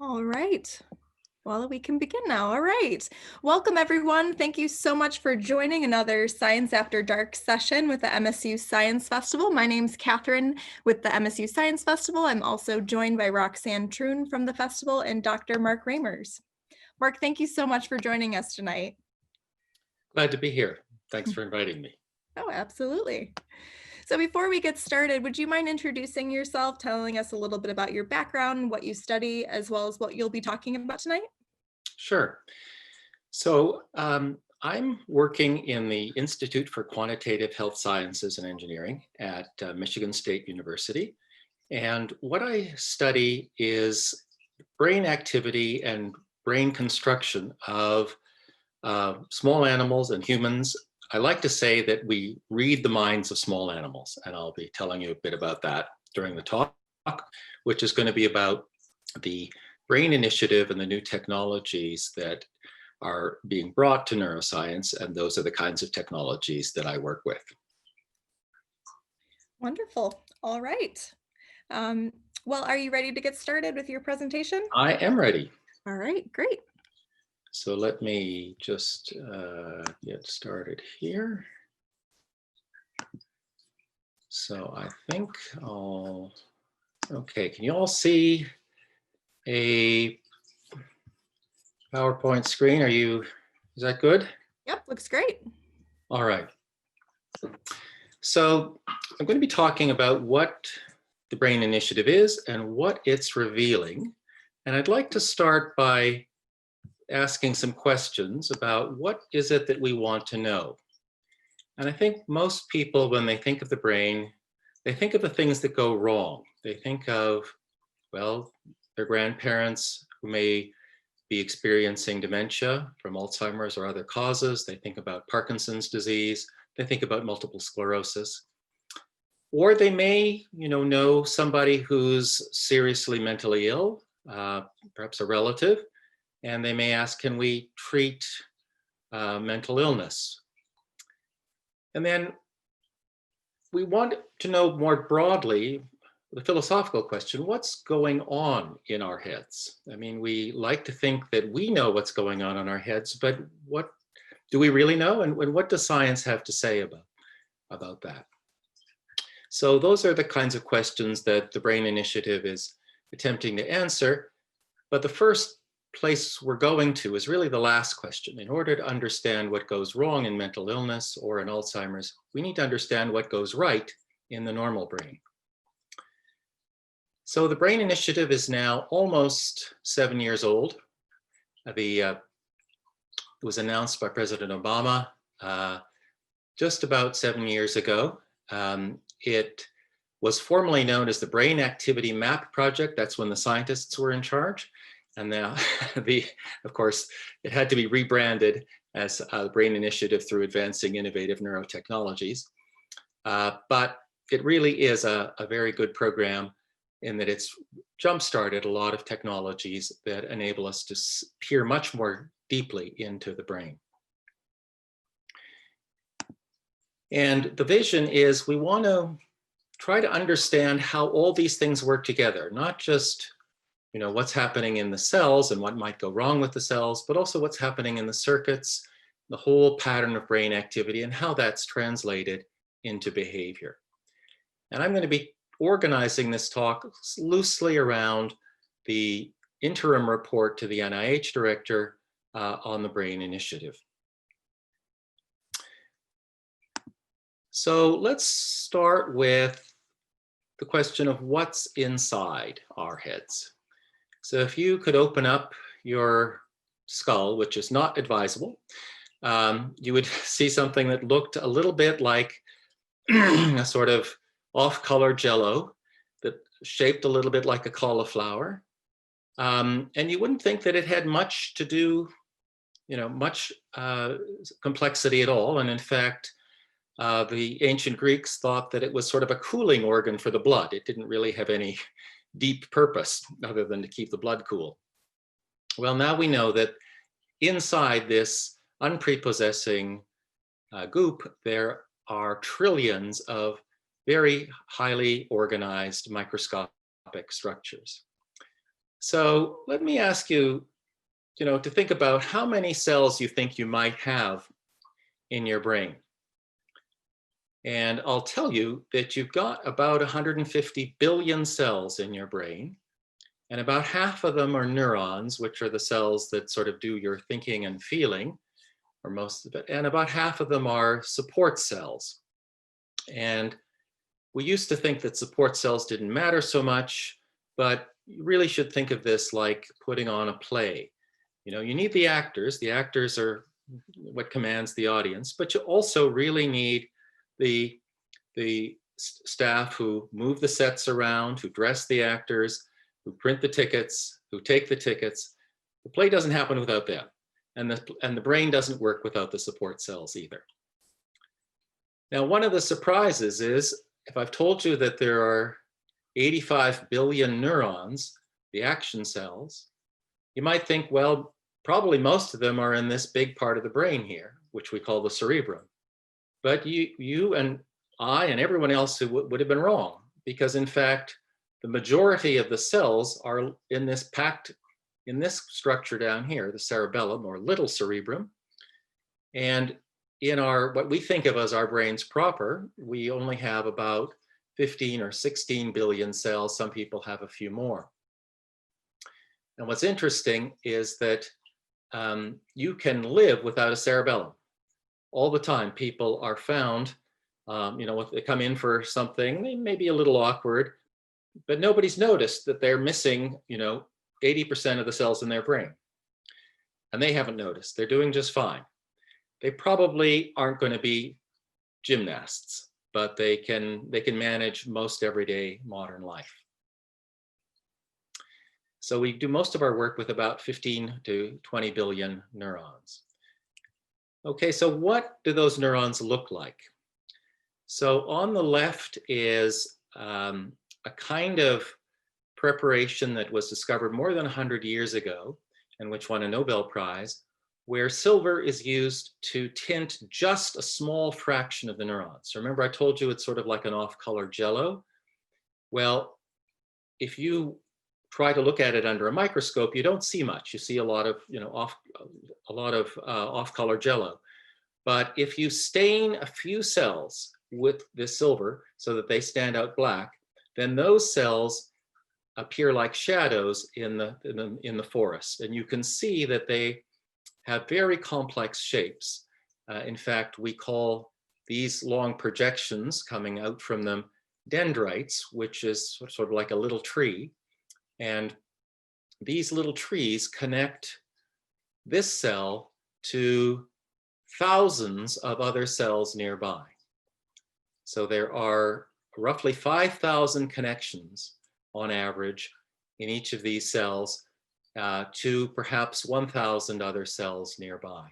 All right. Well, we can begin now. All right. Welcome, everyone. Thank you so much for joining another Science After Dark session with the MSU Science Festival. My name's Catherine with the MSU Science Festival. I'm also joined by Roxanne Troon from the festival and Dr. Mark Ramers. Mark, thank you so much for joining us tonight. Glad to be here. Thanks for inviting me. Oh, absolutely. So before we get started, would you mind introducing yourself, telling us a little bit about your background, what you study, as well as what you'll be talking about tonight? Sure. So I'm working in the Institute for Quantitative Health Sciences and Engineering at Michigan State University. And what I study is brain activity and brain construction of small animals and humans. I like to say that we read the minds of small animals, and I'll be telling you a bit about that during the talk, which is going to be about the brain initiative and the new technologies that are being brought to neuroscience, and those are the kinds of technologies that I work with. Wonderful. All right. Well, are you ready to get started with your presentation? I am ready. All right, great. So let me just get started here. So I think okay, can you all see a PowerPoint screen? Is that good? Yep, looks great. All right. So I'm going to be talking about what the Brain Initiative is and what it's revealing. And I'd like to start by asking some questions about what is it that we want to know. And I think most people, when they think of the brain, they think of the things that go wrong. They think of, well, their grandparents who may be experiencing dementia from Alzheimer's or other causes. They think about Parkinson's disease. They think about multiple sclerosis. Or they may, know somebody who's seriously mentally ill, perhaps a relative, and they may ask, can we treat mental illness? And then we want to know more broadly the philosophical question, what's going on in our heads? I mean, we like to think that we know what's going on in our heads, but what do we really know? And what does science have to say about that? So those are the kinds of questions that the Brain Initiative is attempting to answer. But the first place we're going to is really the last question. In order to understand what goes wrong in mental illness or in Alzheimer's, we need to understand what goes right in the normal brain. So the Brain Initiative is now almost 7 years old. It was announced by President Obama just about 7 years ago. It was formerly known as the Brain Activity Map Project. That's when the scientists were in charge. And now, of course, it had to be rebranded as the Brain Initiative through Advancing Innovative Neurotechnologies. But it really is a very good program in that it's jump-started a lot of technologies that enable us to peer much more deeply into the brain. And the vision is we want to try to understand how all these things work together, not just what's happening in the cells and what might go wrong with the cells, but also what's happening in the circuits, the whole pattern of brain activity and how that's translated into behavior. And I'm going to be organizing this talk loosely around the interim report to the NIH director on the Brain Initiative. So let's start with the question of what's inside our heads. So if you could open up your skull, which is not advisable, you would see something that looked a little bit like a sort of off-color jello that shaped a little bit like a cauliflower. And you wouldn't think that it had much to do, much complexity at all. And in fact, the ancient Greeks thought that it was sort of a cooling organ for the blood. It didn't really have any deep purpose other than to keep the blood cool. Well, now we know that inside this unprepossessing goop, there are trillions of very highly organized microscopic structures. So let me ask you, to think about how many cells you think you might have in your brain. And I'll tell you that you've got about 150 billion cells in your brain, and about half of them are neurons, which are the cells that sort of do your thinking and feeling, or most of it, and about half of them are support cells. And we used to think that support cells didn't matter so much, but you really should think of this like putting on a play. You need the actors. The actors are what commands the audience, but you also really need the staff who move the sets around, who dress the actors, who print the tickets, who take the tickets. The play doesn't happen without them, and the brain doesn't work without the support cells either. Now, one of the surprises is, if I've told you that there are 85 billion neurons, the action cells, you might think, well, probably most of them are in this big part of the brain here, which we call the cerebrum. But you and I and everyone else who would have been wrong, because in fact, the majority of the cells are in this structure down here, the cerebellum or little cerebrum. And in what we think of as our brains proper, we only have about 15 or 16 billion cells. Some people have a few more. And what's interesting is that you can live without a cerebellum. All the time, people are found, if they come in for something, they may be a little awkward, but nobody's noticed that they're missing, 80% of the cells in their brain. And they haven't noticed. They're doing just fine. They probably aren't going to be gymnasts, but they can manage most everyday modern life. So we do most of our work with about 15 to 20 billion neurons. Okay, so what do those neurons look like? So on the left is a kind of preparation that was discovered more than 100 years ago, and which won a Nobel Prize, where silver is used to tint just a small fraction of the neurons. So remember I told you it's sort of like an off-color jello? Well, if you try to look at it under a microscope, you don't see much. You see a lot of, off-color jello. But if you stain a few cells with this silver so that they stand out black, then those cells appear like shadows in the forest. And you can see that they have very complex shapes. In fact, we call these long projections coming out from them dendrites, which is sort of like a little tree. And these little trees connect this cell to thousands of other cells nearby. So there are roughly 5,000 connections on average in each of these cells to perhaps 1,000 other cells nearby.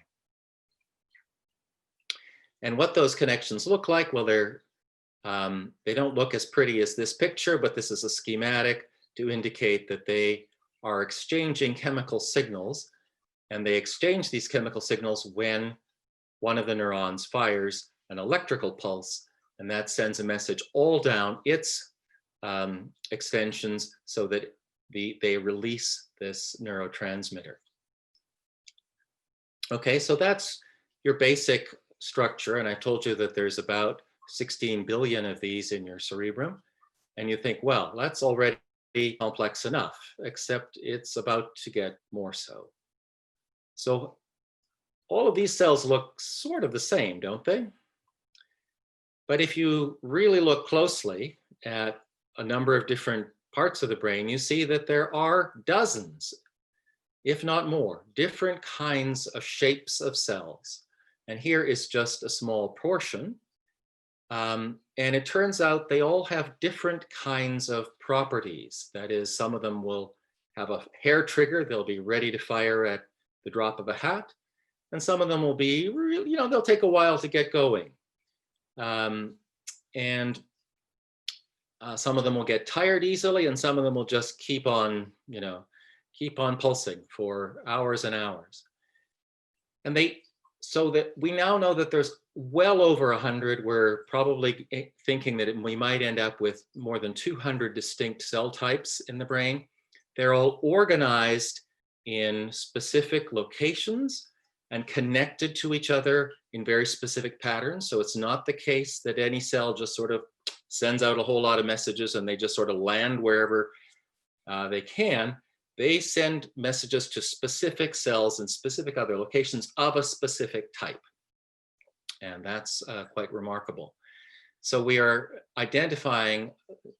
And what those connections look like, well, they don't look as pretty as this picture, but this is a schematic to indicate that they are exchanging chemical signals, and they exchange these chemical signals when one of the neurons fires an electrical pulse, and that sends a message all down its extensions so that they release this neurotransmitter. Okay, so that's your basic structure, and I told you that there's about 16 billion of these in your cerebrum, and you think, well, that's already complex enough, except it's about to get more so. So all of these cells look sort of the same, don't they? But if you really look closely at a number of different parts of the brain, you see that there are dozens, if not more, different kinds of shapes of cells. And here is just a small portion. And it turns out they all have different kinds of properties. That is, some of them will have a hair trigger. They'll be ready to fire at the drop of a hat. And some of them will be, they'll take a while to get going. Some of them will get tired easily, and some of them will just keep on pulsing for hours and hours. And so that we now know that there's well over 100. We're probably thinking that we might end up with more than 200 distinct cell types in the brain. They're all organized in specific locations and connected to each other in very specific patterns. So it's not the case that any cell just sort of sends out a whole lot of messages and they just sort of land wherever they can. They send messages to specific cells in specific other locations of a specific type. And that's quite remarkable. So we are identifying,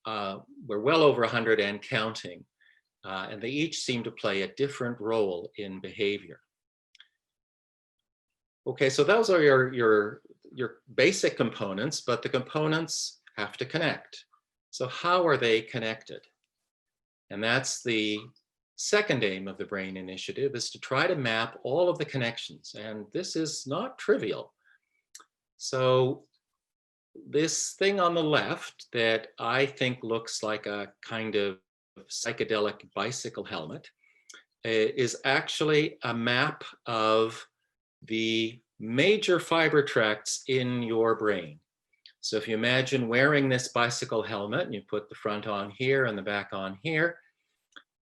we're well over 100 and counting, and they each seem to play a different role in behavior. Okay, so those are your basic components, but the components have to connect. So how are they connected? And that's the second aim of the BRAIN Initiative, is to try to map all of the connections. And this is not trivial. So this thing on the left that I think looks like a kind of psychedelic bicycle helmet is actually a map of the major fiber tracts in your brain. So if you imagine wearing this bicycle helmet and you put the front on here and the back on here,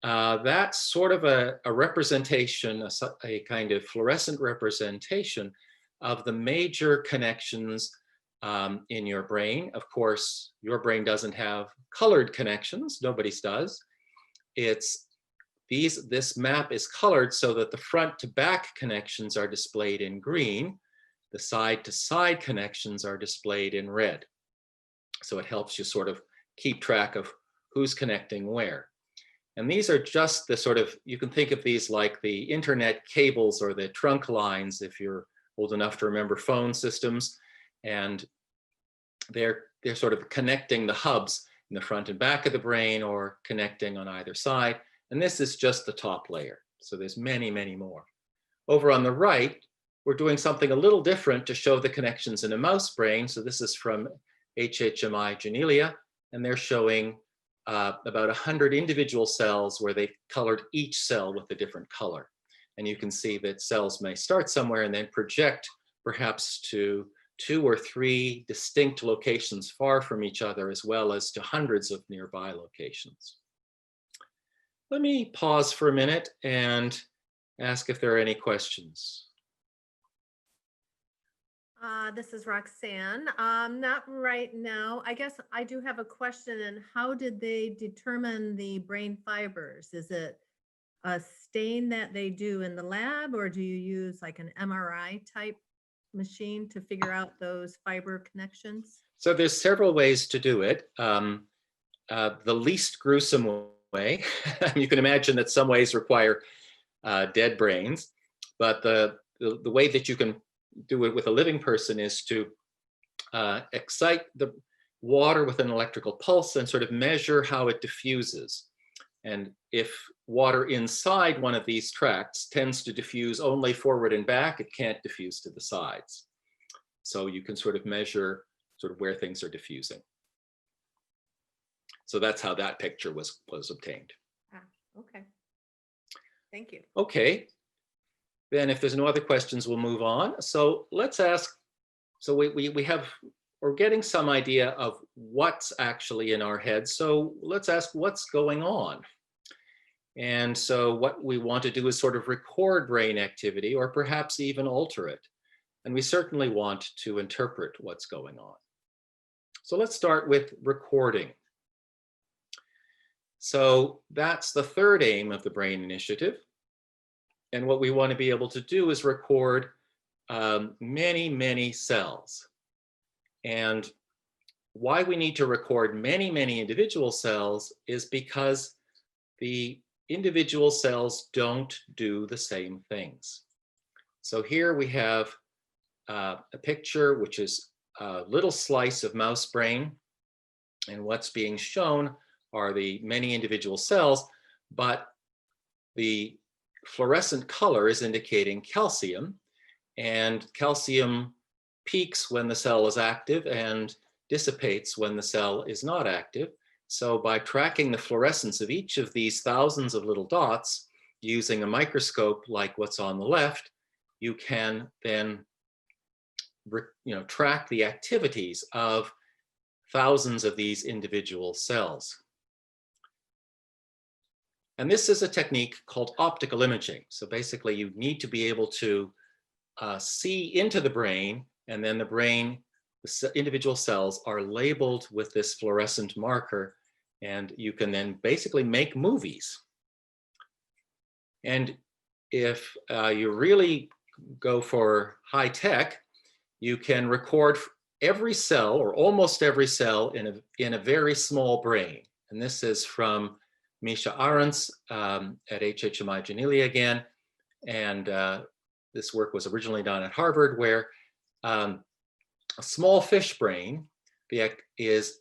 that's sort of a representation, a kind of fluorescent representation of the major connections in your brain. Of course, your brain doesn't have colored connections, nobody's does. This map is colored so that the front to back connections are displayed in green. The side to side connections are displayed in red. So it helps you sort of keep track of who's connecting where. And these are just the sort of, you can think of these like the internet cables or the trunk lines if you're old enough to remember phone systems. And they're sort of connecting the hubs in the front and back of the brain or connecting on either side. And this is just the top layer. So there's many, many more. Over on the right, we're doing something a little different to show the connections in a mouse brain. So this is from HHMI Janelia, and they're showing about 100 individual cells where they've colored each cell with a different color. And you can see that cells may start somewhere and then project perhaps to 2 or 3 distinct locations far from each other, as well as to hundreds of nearby locations. Let me pause for a minute and ask if there are any questions. This is Roxanne. Not right now. I guess I do have a question. And how did they determine the brain fibers? Is it a stain that they do in the lab, or do you use like an MRI type machine to figure out those fiber connections? So there's several ways to do it. The least gruesome way, you can imagine that some ways require dead brains, but the way that you can do it with a living person is to excite the water with an electrical pulse and sort of measure how it diffuses. And if water inside one of these tracts tends to diffuse only forward and back, it can't diffuse to the sides. So you can sort of measure sort of where things are diffusing. So that's how that picture was obtained. Okay. Thank you. Okay. Then if there's no other questions, we'll move on. So let's ask, so we're getting some idea of what's actually in our heads. So let's ask what's going on. And so what we want to do is sort of record brain activity or perhaps even alter it. And we certainly want to interpret what's going on. So let's start with recording. So that's the third aim of the BRAIN Initiative. And what we want to be able to do is record many, many cells. And why we need to record many, many individual cells is because the individual cells don't do the same things. So here we have a picture which is a little slice of mouse brain. And what's being shown are the many individual cells, but the fluorescent color is indicating calcium, and calcium peaks when the cell is active and dissipates when the cell is not active. So by tracking the fluorescence of each of these thousands of little dots using a microscope like what's on the left, you can then track the activities of thousands of these individual cells. And this is a technique called optical imaging. So basically you need to be able to see into the brain, and then the brain, the individual cells are labeled with this fluorescent marker, and you can then basically make movies. And if you really go for high tech, you can record every cell or almost every cell in a very small brain. And this is from Misha Arendts at HHMI Janelia again. And this work was originally done at Harvard, where a small fish brain is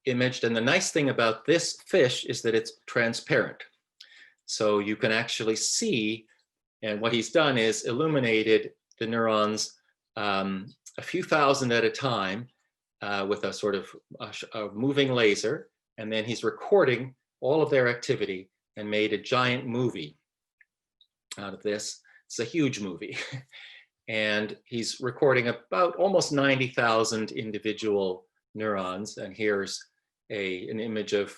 imaged. And the nice thing about this fish is that it's transparent. So you can actually see, and what he's done is illuminated the neurons a few thousand at a time with a sort of a moving laser. And then he's recording all of their activity and made a giant movie out of this. It's a huge movie. And he's recording about almost 90,000 individual neurons. And here's an image of,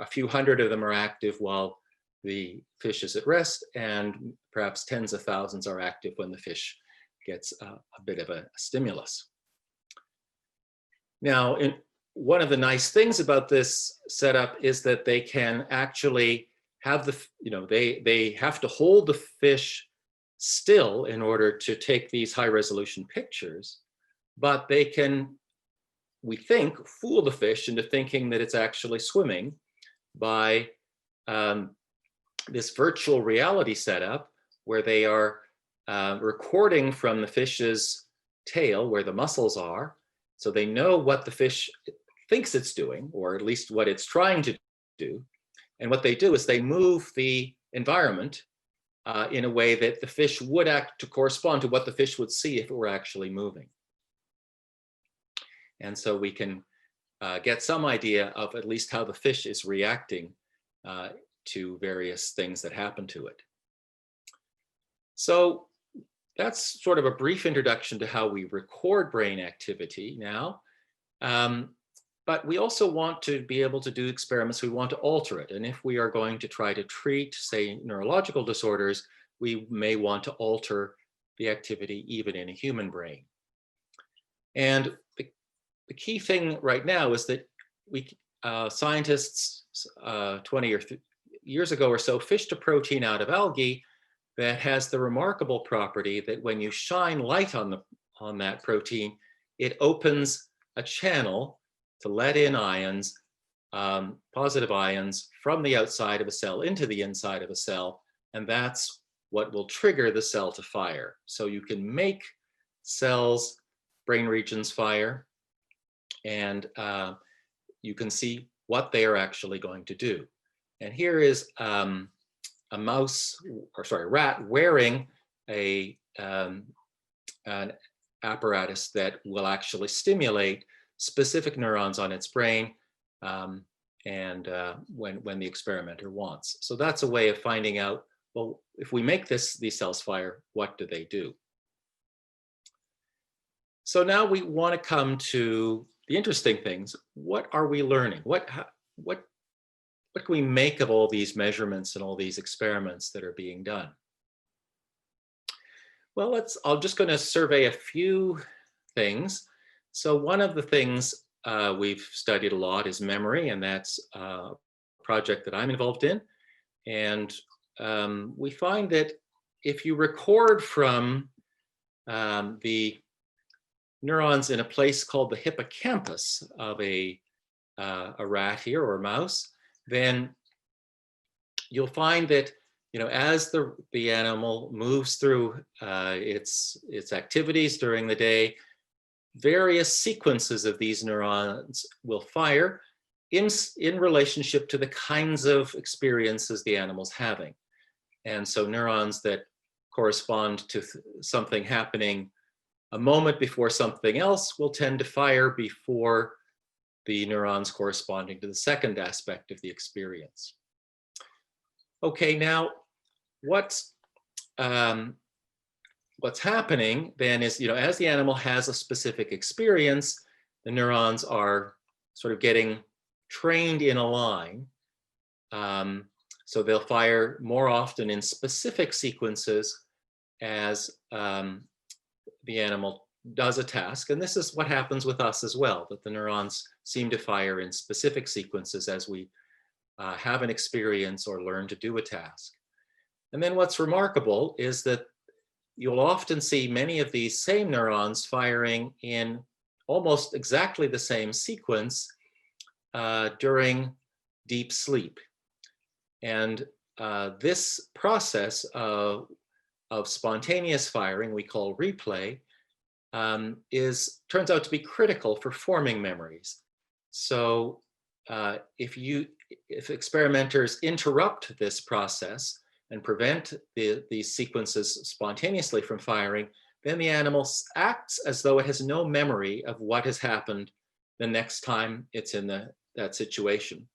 a few hundred of them are active while the fish is at rest, and perhaps tens of thousands are active when the fish gets a bit of a stimulus. Now, one of the nice things about this setup is that they can actually have they have to hold the fish still in order to take these high resolution pictures, but they can, we think, fool the fish into thinking that it's actually swimming by this virtual reality setup where they are recording from the fish's tail where the muscles are. So they know what the fish thinks it's doing, or at least what it's trying to do. And what they do is they move the environment in a way that the fish would act to correspond to what the fish would see if it were actually moving. And so we can get some idea of at least how the fish is reacting to various things that happen to it. So that's sort of a brief introduction to how we record brain activity now. But we also want to be able to do experiments. We want to alter it. And if we are going to try to treat, say, neurological disorders, we may want to alter the activity even in a human brain. And the key thing right now is that scientists 20 years ago or so fished a protein out of algae that has the remarkable property that when you shine light on that protein, it opens a channel to let in ions, positive ions, from the outside of a cell into the inside of a cell, and that's what will trigger the cell to fire. So you can make cells, brain regions fire, and you can see what they are actually going to do. And here is a rat wearing an apparatus that will actually stimulate specific neurons on its brain when the experimenter wants. So that's a way of finding out, well, if we make these cells fire, what do they do? So now we want to come to the interesting things. What are we learning? What can we make of all these measurements and all these experiments that are being done? Well, I'm just going to survey a few things. So one of the things we've studied a lot is memory, and that's a project that I'm involved in. And we find that if you record from the neurons in a place called the hippocampus of a rat here or a mouse, then you'll find that as the animal moves through its activities during the day, various sequences of these neurons will fire in relationship to the kinds of experiences the animal's having. And so neurons that correspond to something happening a moment before something else will tend to fire before the neurons corresponding to the second aspect of the experience. Okay, now what's happening then is, as the animal has a specific experience, the neurons are sort of getting trained in a line So they'll fire more often in specific sequences as the animal does a task. And this is what happens with us as well, that the neurons seem to fire in specific sequences as we have an experience or learn to do a task. And then what's remarkable is that you'll often see many of these same neurons firing in almost exactly the same sequence during deep sleep. And this process of spontaneous firing, we call replay, turns out to be critical for forming memories. So if experimenters interrupt this process and prevent these sequences spontaneously from firing, then the animal acts as though it has no memory of what has happened the next time it's in that situation.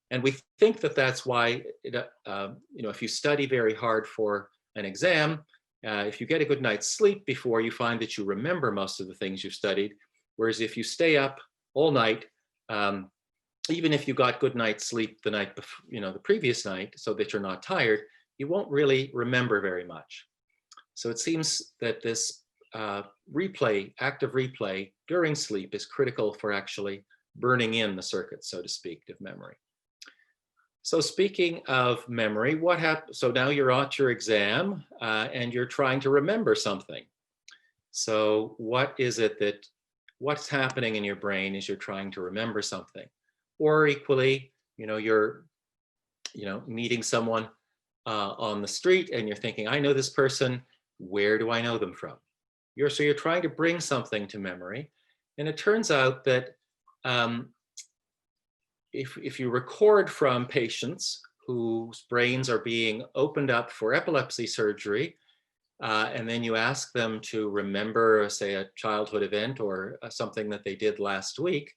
And we think that that's why, if you study very hard for an exam, if you get a good night's sleep before, you find that you remember most of the things you've studied. Whereas if you stay up all night, even if you got good night's sleep the night before, the previous night, so that you're not tired, you won't really remember very much. So it seems that this active replay during sleep is critical for actually burning in the circuit, so to speak, of memory. So speaking of memory, what happened? So now you're at your exam and you're trying to remember something. So what's happening in your brain as you're trying to remember something? Or equally, you're meeting someone on the street and you're thinking, I know this person, where do I know them from? So you're trying to bring something to memory. And it turns out that if you record from patients whose brains are being opened up for epilepsy surgery, and then you ask them to remember, say, a childhood event or something that they did last week,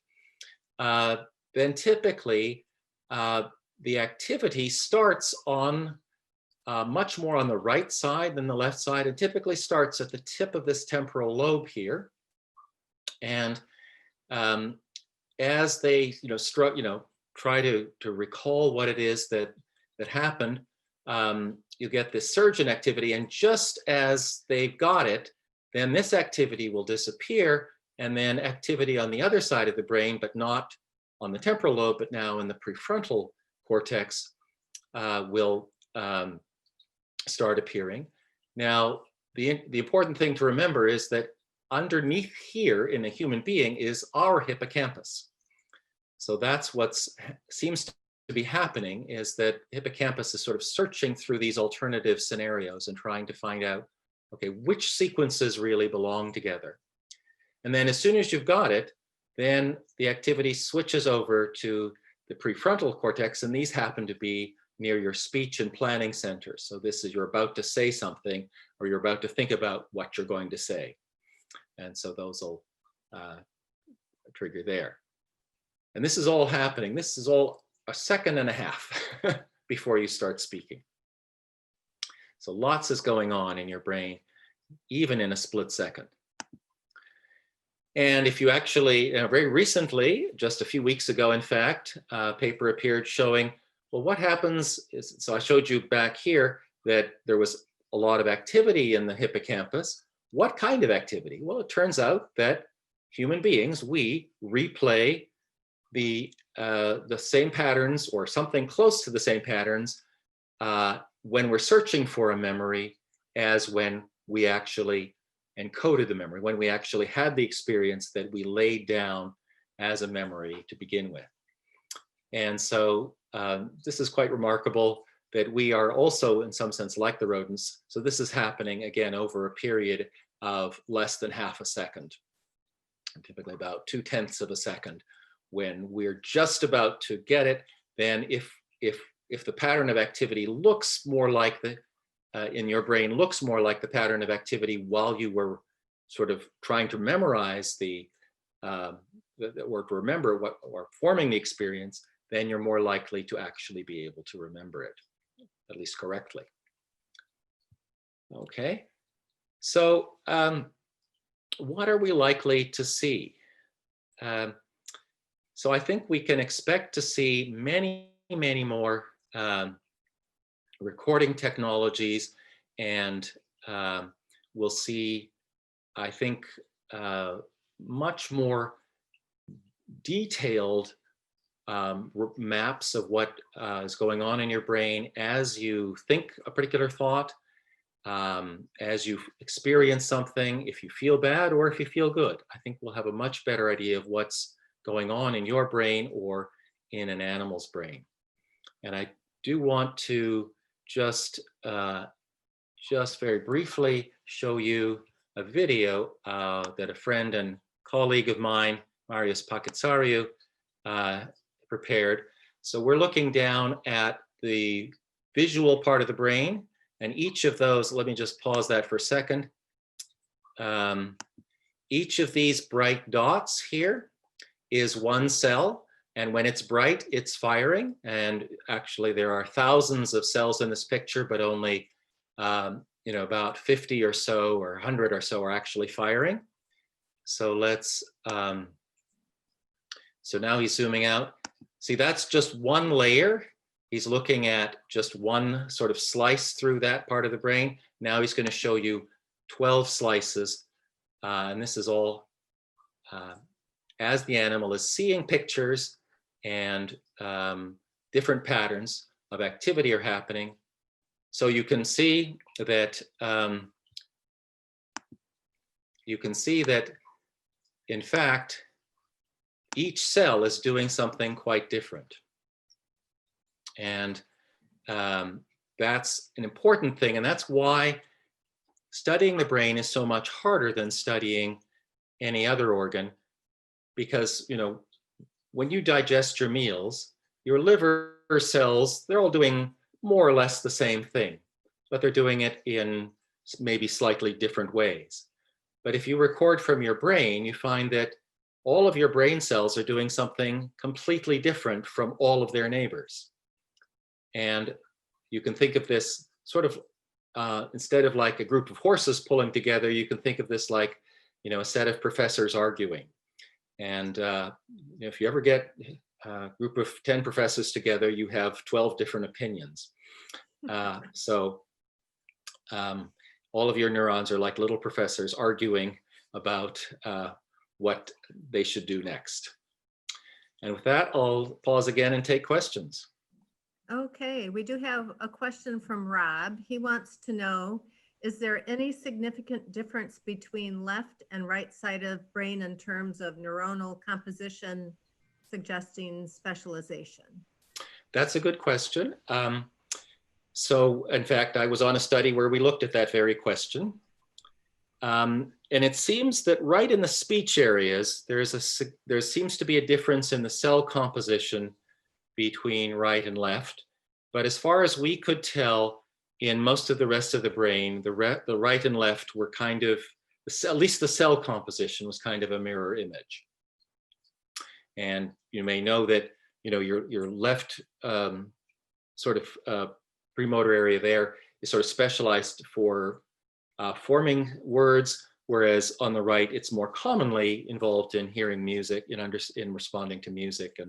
then typically the activity starts on much more on the right side than the left side, and typically starts at the tip of this temporal lobe here. And as they try to recall what it is that happened, you get this surge in activity, and just as they've got it, then this activity will disappear, and then activity on the other side of the brain, but not on the temporal lobe, but now in the prefrontal cortex, will start appearing. Now, the important thing to remember is that underneath here in a human being is our hippocampus. So that's what seems to be happening, is that hippocampus is sort of searching through these alternative scenarios and trying to find out, okay, which sequences really belong together. And then as soon as you've got it, then the activity switches over to the prefrontal cortex, and these happen to be near your speech and planning centers. So this is, you're about to say something, or you're about to think about what you're going to say. And so those will trigger there. And this is all happening. This is all a second and a half before you start speaking. So lots is going on in your brain, even in a split second. And if you actually, very recently, just a few weeks ago, in fact, a paper appeared showing, well, what happens is, so I showed you back here that there was a lot of activity in the hippocampus. What kind of activity? Well, it turns out that human beings, we replay the same patterns, or something close to the same patterns, when we're searching for a memory, as when we actually encoded the memory, when we actually had the experience that we laid down as a memory to begin with. And so this is quite remarkable, that we are also in some sense like the rodents. So this is happening again over a period of less than half a second, typically about 2/10 of a second. When we're just about to get it, then if the pattern of activity looks more like in your brain looks more like the pattern of activity while you were sort of trying to memorize or to remember what, or forming the experience, then you're more likely to actually be able to remember it, at least correctly. Okay, so what are we likely to see? So I think we can expect to see many many more recording technologies, and we'll see, I think, much more detailed maps of what is going on in your brain as you think a particular thought, as you experience something, if you feel bad or if you feel good. I think we'll have a much better idea of what's going on in your brain or in an animal's brain. And I do want to just very briefly show you a video that a friend and colleague of mine, Marius Pakitzariou, prepared. So we're looking down at the visual part of the brain, and each of those, let me just pause that for a second. Each of these bright dots here is one cell, and when it's bright, it's firing. And actually, there are thousands of cells in this picture, but only about 50 or so or 100 or so are actually firing. So let's, so now he's zooming out. See, that's just one layer. He's looking at just one sort of slice through that part of the brain. Now he's going to show you 12 slices. And this is all as the animal is seeing pictures and different patterns of activity are happening. So you can see that in fact, each cell is doing something quite different. And that's an important thing. And that's why studying the brain is so much harder than studying any other organ. Because, when you digest your meals, your liver cells, they're all doing more or less the same thing, but they're doing it in maybe slightly different ways. But if you record from your brain, you find that all of your brain cells are doing something completely different from all of their neighbors. And you can think of this sort of, instead of like a group of horses pulling together, you can think of this like, a set of professors arguing. And if you ever get a group of 10 professors together, you have 12 different opinions. So all of your neurons are like little professors arguing about what they should do next. And with that, I'll pause again and take questions. Okay, we do have a question from Rob. He wants to know, is there any significant difference between left and right side of brain in terms of neuronal composition suggesting specialization? That's a good question. So in fact, I was on a study where we looked at that very question. And it seems that right in the speech areas, there seems to be a difference in the cell composition between right and left. But as far as we could tell, in most of the rest of the brain, the right and left were kind of, at least the cell composition was kind of a mirror image. And you may know that, your left sort of premotor area there is sort of specialized for forming words, whereas on the right, it's more commonly involved in hearing music, in responding to music.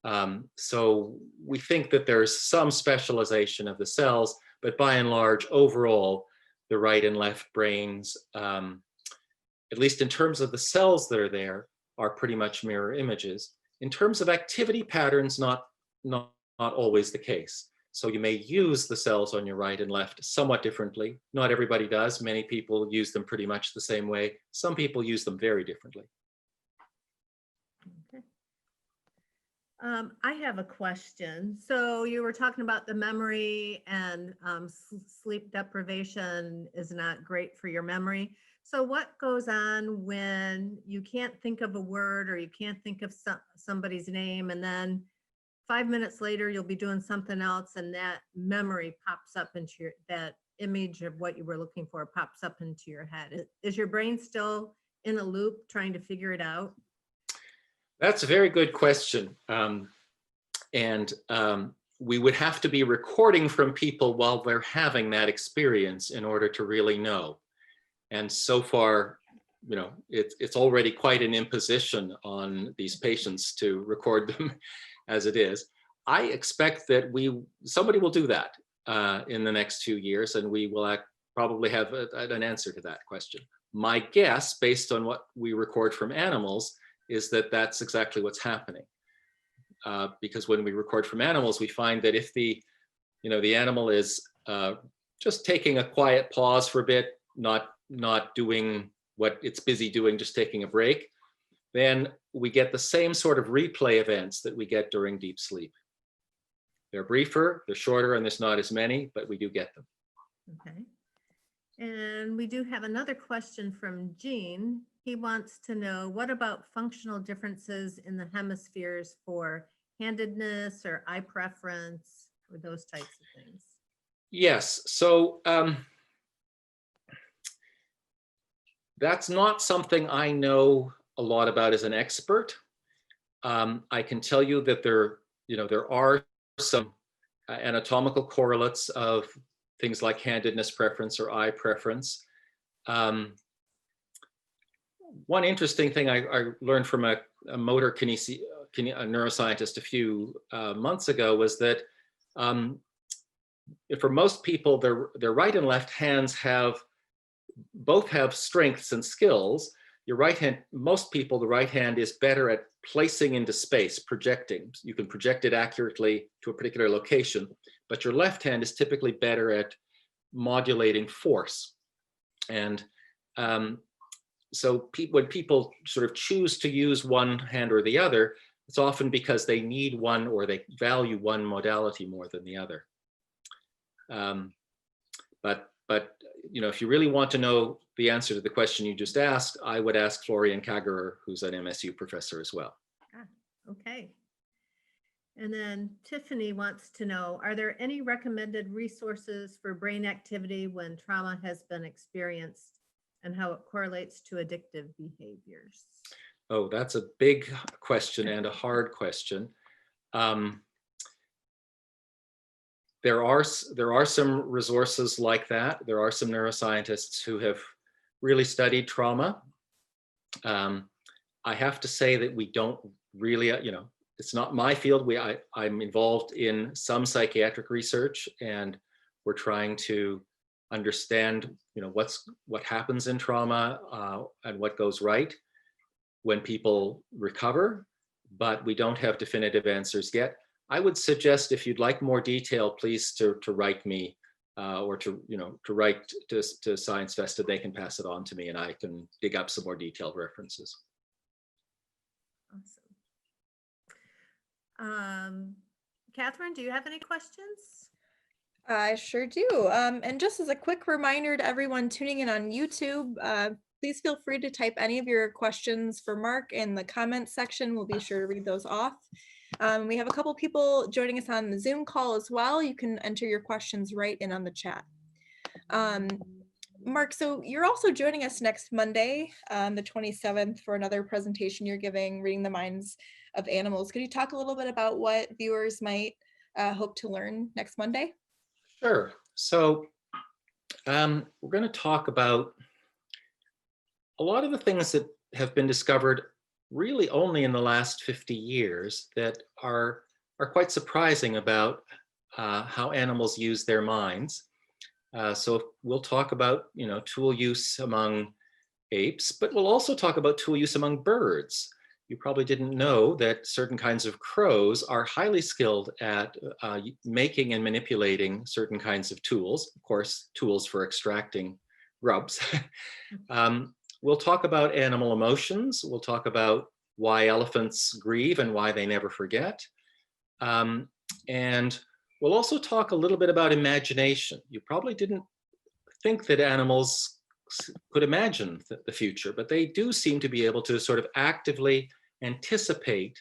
And so we think that there's some specialization of the cells, but by and large, overall, the right and left brains, at least in terms of the cells that are there, are pretty much mirror images. In terms of activity patterns, not always the case. So you may use the cells on your right and left somewhat differently. Not everybody does. Many people use them pretty much the same way. Some people use them very differently. Okay. I have a question. So you were talking about the memory and sleep deprivation is not great for your memory. So what goes on when you can't think of a word or you can't think of somebody's name, and then 5 minutes later you'll be doing something else and that memory pops up into that image of what you were looking for pops up into your head? Is your brain still in a loop trying to figure it out? That's a very good question. We would have to be recording from people while they're having that experience in order to really know. And so far, it's already quite an imposition on these patients to record them as it is. I expect that somebody will do that in the next 2 years, and we will probably have an answer to that question. My guess, based on what we record from animals, is that that's exactly what's happening. Because when we record from animals, we find that if the animal is just taking a quiet pause for a bit, not doing what it's busy doing, just taking a break, then we get the same sort of replay events that we get during deep sleep. They're briefer, they're shorter, and there's not as many, but we do get them. Okay. And we do have another question from Gene. He wants to know, what about functional differences in the hemispheres for handedness or eye preference or those types of things? Yes, so that's not something I know a lot about as an expert. I can tell you that there are some anatomical correlates of things like handedness preference or eye preference. One interesting thing I learned from a motor neuroscientist a few months ago was that for most people, their right and left hands both have strengths and skills. Your right hand, most people, the right hand is better at placing into space, projecting. You can project it accurately to a particular location, but your left hand is typically better at modulating force. And so when people sort of choose to use one hand or the other, it's often because they need one or they value one modality more than the other. But if you really want to know the answer to the question you just asked, I would ask Florian Kagerer, who's an MSU professor as well. Okay. And then Tiffany wants to know, are there any recommended resources for brain activity when trauma has been experienced and how it correlates to addictive behaviors? Oh, that's a big question and a hard question. There are some resources like that. There are some neuroscientists who have really studied trauma. I have to say that we don't really, it's not my field. I'm involved in some psychiatric research, and we're trying to understand, what happens in trauma and what goes right when people recover, but we don't have definitive answers yet. I would suggest, if you'd like more detail, please to write me or to write to Science Fest, and they can pass it on to me and I can dig up some more detailed references. Awesome. Catherine, do you have any questions? I sure do. And just as a quick reminder to everyone tuning in on YouTube, please feel free to type any of your questions for Mark in the comments section. We'll be sure to read those off. We have a couple people joining us on the Zoom call as well. You can enter your questions right in on the chat. Mark, so you're also joining us next Monday, the 27th, for another presentation you're giving, Reading the Minds of Animals. Could you talk a little bit about what viewers might hope to learn next Monday? Sure. So we're going to talk about a lot of the things that have been discovered really only in the last 50 years that are quite surprising about how animals use their minds. So we'll talk about, tool use among apes, but we'll also talk about tool use among birds. You probably didn't know that certain kinds of crows are highly skilled at making and manipulating certain kinds of tools, of course, tools for extracting grubs. We'll talk about animal emotions. We'll talk about why elephants grieve and why they never forget. And we'll also talk a little bit about imagination. You probably didn't think that animals could imagine the future, but they do seem to be able to sort of actively anticipate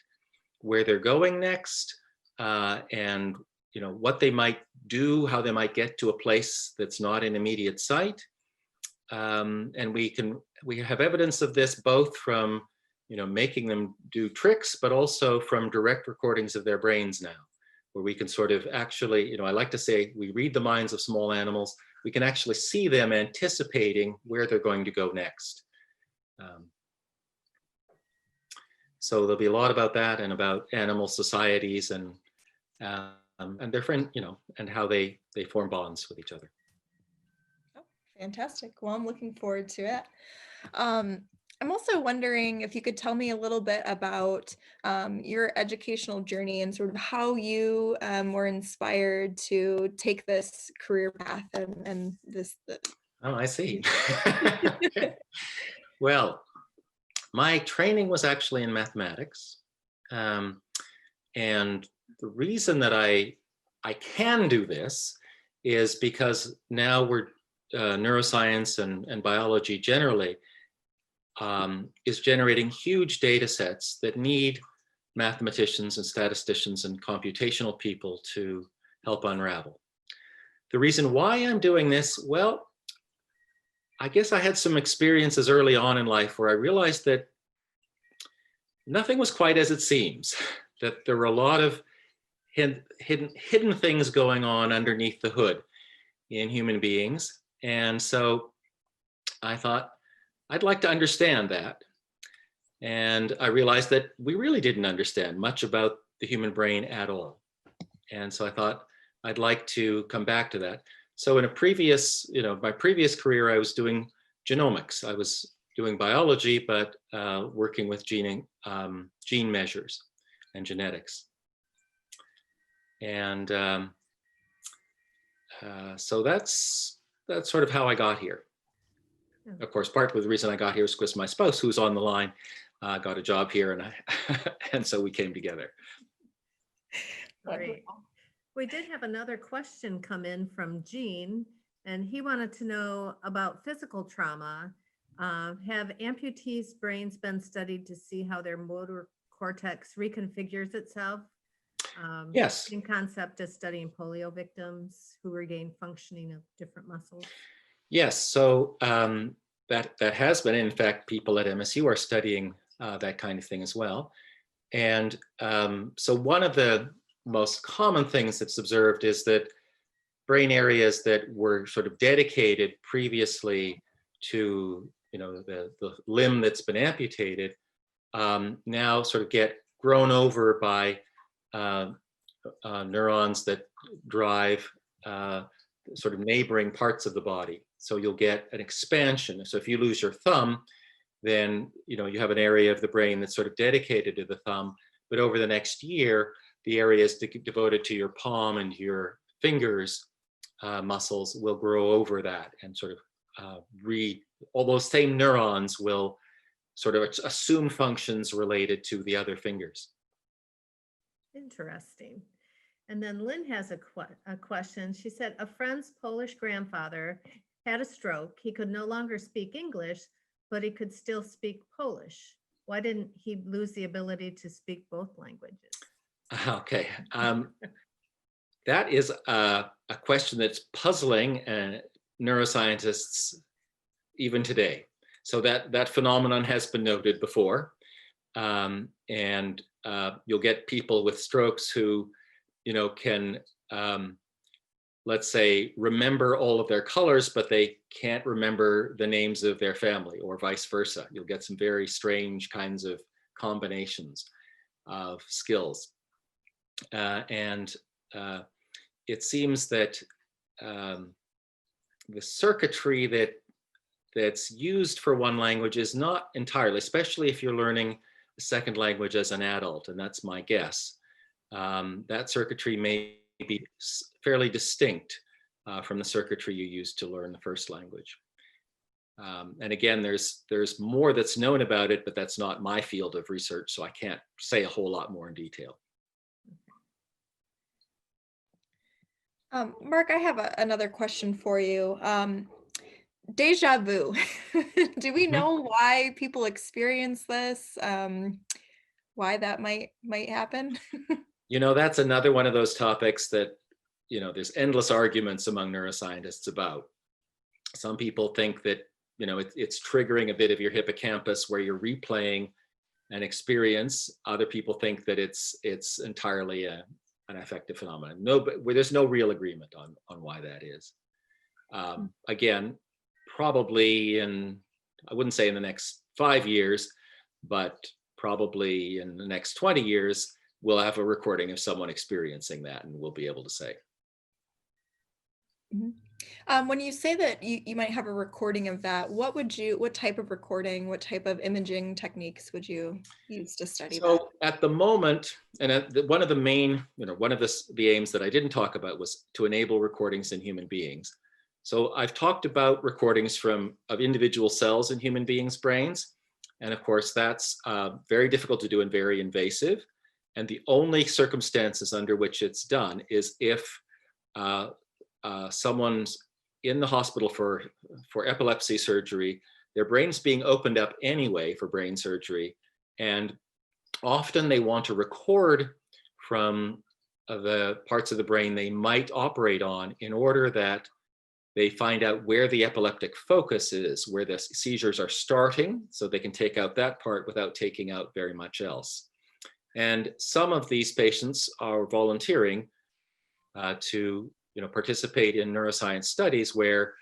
where they're going next, and what they might do, how they might get to a place that's not in immediate sight. And we have evidence of this both from making them do tricks, but also from direct recordings of their brains now, where we can sort of actually, I like to say, we read the minds of small animals. We can actually see them anticipating where they're going to go next. So there'll be a lot about that and about animal societies and and their friend, and how they form bonds with each other. Oh, fantastic. Well, I'm looking forward to it. I'm also wondering if you could tell me a little bit about your educational journey and sort of how you were inspired to take this career path and this. Oh, I see. Okay. Well, my training was actually in mathematics. And the reason that I can do this is because now we're neuroscience and biology generally is generating huge data sets that need mathematicians and statisticians and computational people to help unravel. The reason why I'm doing this, well, I guess I had some experiences early on in life where I realized that nothing was quite as it seems, that there were a lot of hidden things going on underneath the hood in human beings. And so I thought, I'd like to understand that. And I realized that we really didn't understand much about the human brain at all. And so I thought, I'd like to come back to that. So in a previous, my previous career, I was doing genomics. I was doing biology, but working with gene measures and genetics. And so that's sort of how I got here. Of course, part of the reason I got here is because my spouse, who's on the line, got a job here, and and so we came together. Great. We did have another question come in from Gene, and he wanted to know about physical trauma. Have amputees' brains been studied to see how their motor cortex reconfigures itself? Yes. Same concept as studying polio victims who regain functioning of different muscles. Yes, so that has been, in fact, people at MSU are studying that kind of thing as well. And so one of the most common things that's observed is that brain areas that were sort of dedicated previously to the limb that's been amputated now sort of get grown over by neurons that drive sort of neighboring parts of the body. So you'll get an expansion. So if you lose your thumb, then you have an area of the brain that's sort of dedicated to the thumb. But over the next year, the areas devoted to your palm and your fingers muscles will grow over that, and sort of all those same neurons will sort of assume functions related to the other fingers. Interesting. And then Lynn has a question. She said, a friend's Polish grandfather had a stroke. He could no longer speak English, but he could still speak Polish. Why didn't he lose the ability to speak both languages? Okay. That is a question that's puzzling neuroscientists even today. So that phenomenon has been noted before. And you'll get people with strokes who, can, let's say, remember all of their colors, but they can't remember the names of their family, or vice versa. You'll get some very strange kinds of combinations of skills. It seems that the circuitry that's used for one language is not entirely, especially if you're learning a second language as an adult, and that's my guess. That circuitry may be fairly distinct from the circuitry you used to learn the first language. And again, there's more that's known about it, but that's not my field of research, so I can't say a whole lot more in detail. Mark, I have another question for you. Deja vu. Do we know why people experience this? Why that might happen? That's another one of those topics that, there's endless arguments among neuroscientists about. Some people think that, it's triggering a bit of your hippocampus where you're replaying an experience. Other people think that it's entirely an affective phenomenon. No, but there's no real agreement on why that is. Again, probably I wouldn't say in the next 5 years, but probably in the next 20 years, we'll have a recording of someone experiencing that, and we'll be able to say. When you say that you might have a recording of that, what type of recording, what type of imaging techniques would you use to study that? So at the moment, and one of the main, one of the aims that I didn't talk about was to enable recordings in human beings. So I've talked about recordings of individual cells in human beings' brains. And of course, that's very difficult to do and very invasive. And the only circumstances under which it's done is if someone's in the hospital for epilepsy surgery, their brain's being opened up anyway for brain surgery. And often they want to record from the parts of the brain they might operate on in order that they find out where the epileptic focus is, where the seizures are starting, so they can take out that part without taking out very much else. And some of these patients are volunteering to participate in neuroscience studies where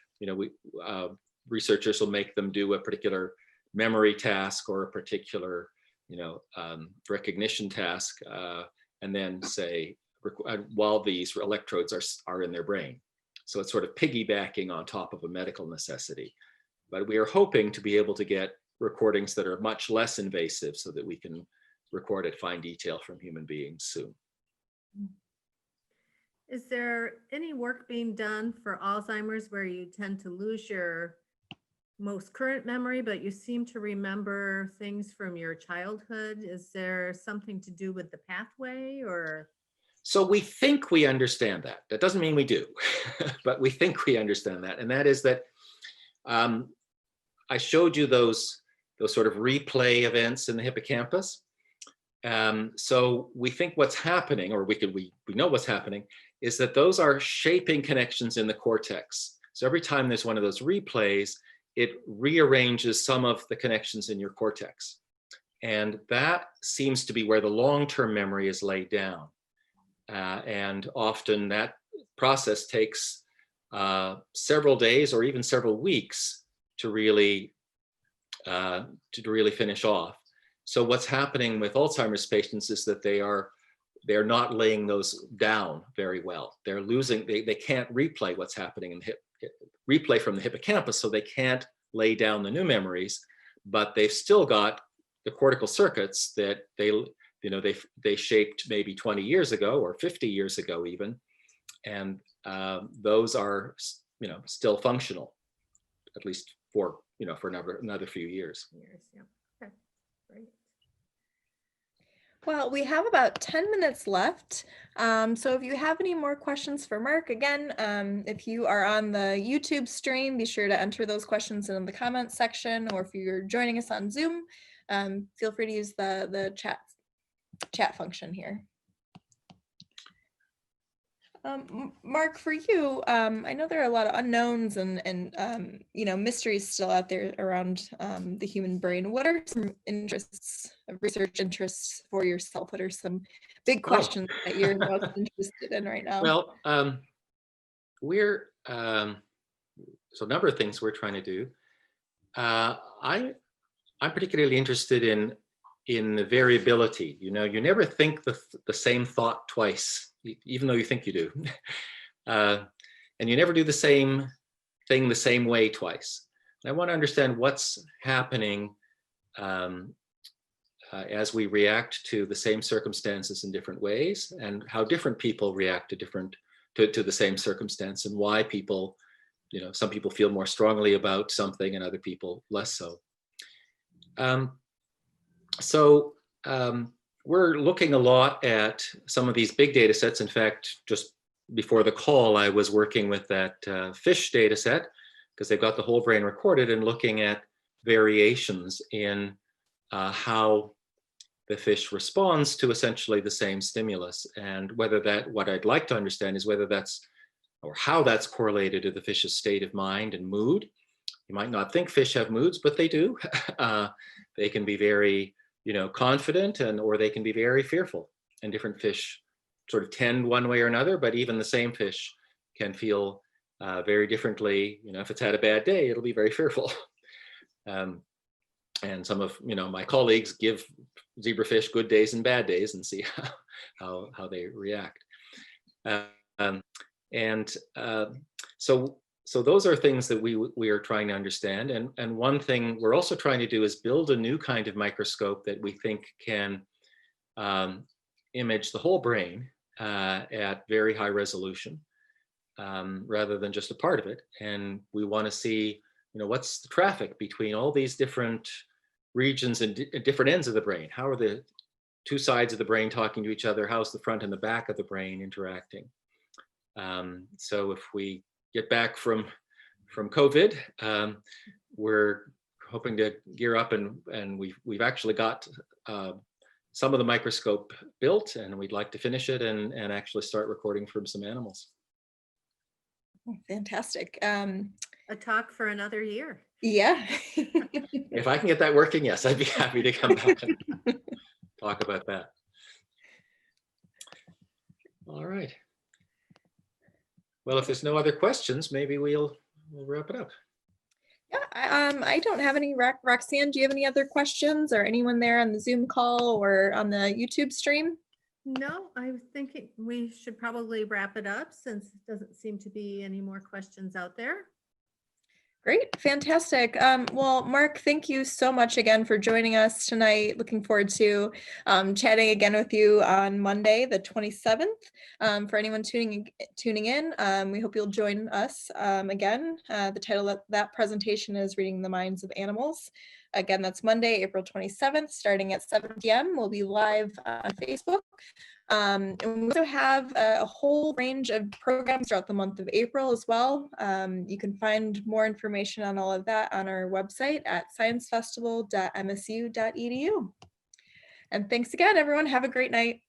researchers will make them do a particular memory task or a particular recognition task, and then say, while these electrodes are in their brain. So it's sort of piggybacking on top of a medical necessity. But we are hoping to be able to get recordings that are much less invasive so that we can record at fine detail from human beings soon. Is there any work being done for Alzheimer's where you tend to lose your most current memory, but you seem to remember things from your childhood? Is there something to do with the pathway, or? So we think we understand that. That doesn't mean we do, but we think we understand that. And that is that I showed you those sort of replay events in the hippocampus. So we think what's happening, or we know what's happening, is that those are shaping connections in the cortex. So every time there's one of those replays, it rearranges some of the connections in your cortex. And that seems to be where the long-term memory is laid down. And often that process takes several days or even several weeks to really finish off. So what's happening with Alzheimer's patients is that they're not laying those down very well. They're losing, they can't replay what's happening in replay from the hippocampus, so they can't lay down the new memories, but they've still got the cortical circuits that they shaped maybe 20 years ago or 50 years ago even, and those are still functional, at least for another few years. Yeah. Okay. Great. Well, we have about 10 minutes left. So if you have any more questions for Mark, again, if you are on the YouTube stream, be sure to enter those questions in the comments section, or if you're joining us on Zoom, feel free to use the chat function here. Mark, for you, I know there are a lot of unknowns and mysteries still out there around the human brain. What are some research interests for yourself? What are some big questions that you're most interested in right now? Well, so a number of things we're trying to do. I'm particularly interested in the variability. You never think the same thought twice, even though you think you do. And you never do the same thing the same way twice. And I want to understand what's happening as we react to the same circumstances in different ways, and how different people react to the same circumstance, and why people, some people feel more strongly about something and other people less so. We're looking a lot at some of these big data sets. In fact, just before the call, I was working with that fish data set, because they've got the whole brain recorded, and looking at variations in how the fish responds to essentially the same stimulus, and what I'd like to understand is whether that's, or how that's correlated to the fish's state of mind and mood. You might not think fish have moods, but they do. They can be very confident, or they can be very fearful, and different fish sort of tend one way or another, but even the same fish can feel very differently. If it's had a bad day, it'll be very fearful. And some of my colleagues give zebrafish good days and bad days and see how they react. So those are things that we are trying to understand. And one thing we're also trying to do is build a new kind of microscope that we think can image the whole brain at very high resolution, rather than just a part of it. And we want to see, what's the traffic between all these different regions and different ends of the brain. How are the two sides of the brain talking to each other? How's the front and the back of the brain interacting? So if we get back from COVID, we're hoping to gear up, and we've actually got some of the microscope built, and we'd like to finish it and actually start recording from some animals. Fantastic. A talk for another year. Yeah. If I can get that working, yes, I'd be happy to come back and talk about that. All right. Well, if there's no other questions, maybe we'll wrap it up. Yeah, I don't have any. Roxanne, do you have any other questions, or anyone there on the Zoom call or on the YouTube stream? No, I was thinking we should probably wrap it up since it doesn't seem to be any more questions out there. Great, fantastic. Well, Mark, thank you so much again for joining us tonight. Looking forward to chatting again with you on Monday, the 27th. For anyone tuning in, we hope you'll join us again. The title of that presentation is Reading the Minds of Animals. Again, that's Monday, April 27th, starting at 7 p.m. We'll be live on Facebook. And we also have a whole range of programs throughout the month of April as well. You can find more information on all of that on our website at sciencefestival.msu.edu. And thanks again, everyone. Have a great night.